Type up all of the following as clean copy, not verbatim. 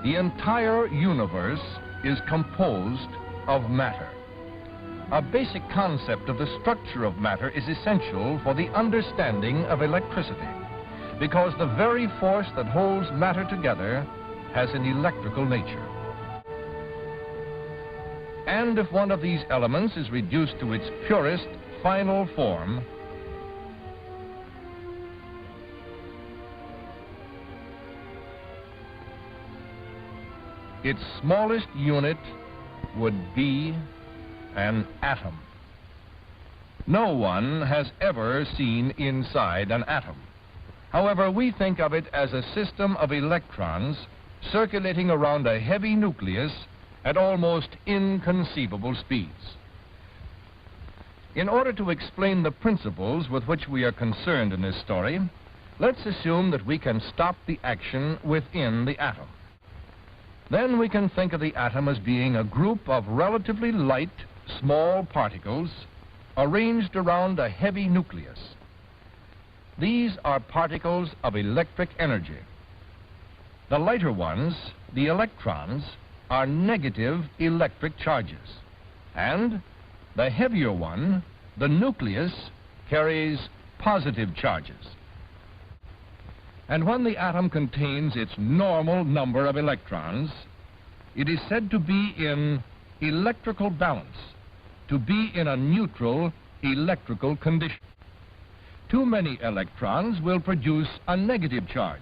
The entire universe is composed of matter. A basic concept of the structure of matter is essential for the understanding of electricity, because the very force that holds matter together has an electrical nature. And if one of these elements is reduced to its purest, final form, its smallest unit would be an atom. No one has ever seen inside an atom. However, we think of it as a system of electrons circulating around a heavy nucleus at almost inconceivable speeds. In order to explain the principles with which we are concerned in this story, let's assume that we can stop the action within the atom. Then we can think of the atom as being a group of relatively light, small particles arranged around a heavy nucleus. These are particles of electric energy. The lighter ones, the electrons, are negative electric charges, and the heavier one, the nucleus, carries positive charges. And when the atom contains its normal number of electrons, it is said to be in electrical balance, to be in a neutral electrical condition. Too many electrons will produce a negative charge.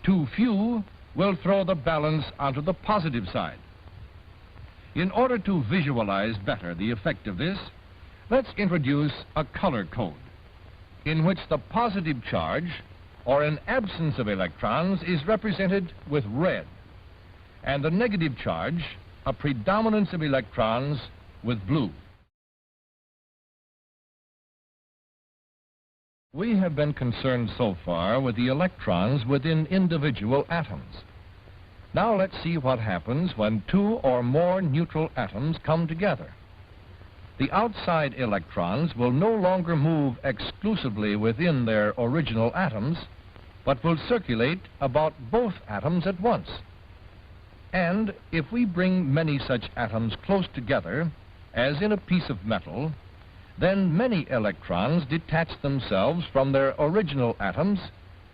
Too few will throw the balance onto the positive side. In order to visualize better the effect of this, let's introduce a color code in which the positive charge, or an absence of electrons, is represented with red, and the negative charge, a predominance of electrons, with blue. We have been concerned so far with the electrons within individual atoms. Now let's see what happens when two or more neutral atoms come together. The outside electrons will no longer move exclusively within their original atoms, but will circulate about both atoms at once. And if we bring many such atoms close together, as in a piece of metal, then many electrons detach themselves from their original atoms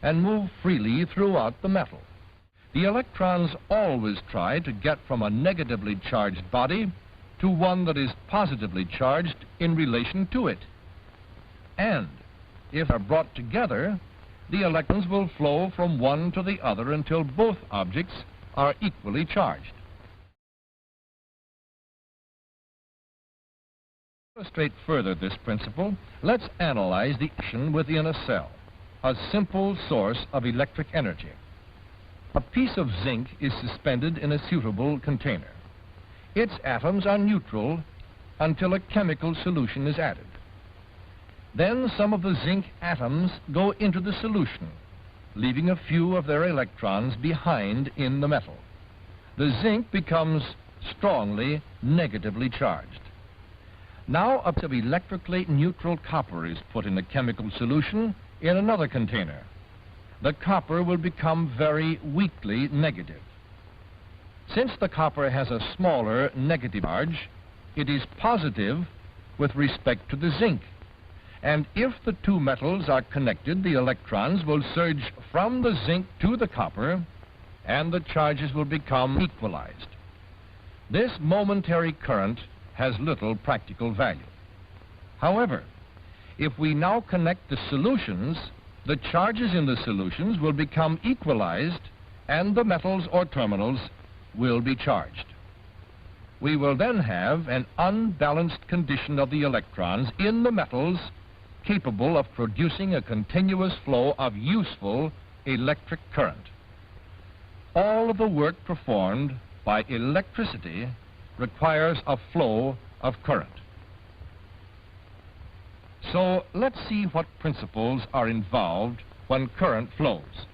and move freely throughout the metal. The electrons always try to get from a negatively charged body to one that is positively charged in relation to it. And if they are brought together, the electrons will flow from one to the other until both objects are equally charged. To illustrate further this principle, let's analyze the action within a cell, a simple source of electric energy. A piece of zinc is suspended in a suitable container. Its atoms are neutral until a chemical solution is added. Then some of the zinc atoms go into the solution, leaving a few of their electrons behind in the metal. The zinc becomes strongly negatively charged. Now a piece of electrically neutral copper is put in a chemical solution in another container. The copper will become very weakly negative. Since the copper has a smaller negative charge, it is positive with respect to the zinc. And if the two metals are connected, the electrons will surge from the zinc to the copper, and the charges will become equalized. This momentary current has little practical value. However, if we now connect the solutions, the charges in the solutions will become equalized, and the metals or terminals will be charged. We will then have an unbalanced condition of the electrons in the metals capable of producing a continuous flow of useful electric current. All of the work performed by electricity requires a flow of current. So let's see what principles are involved when current flows.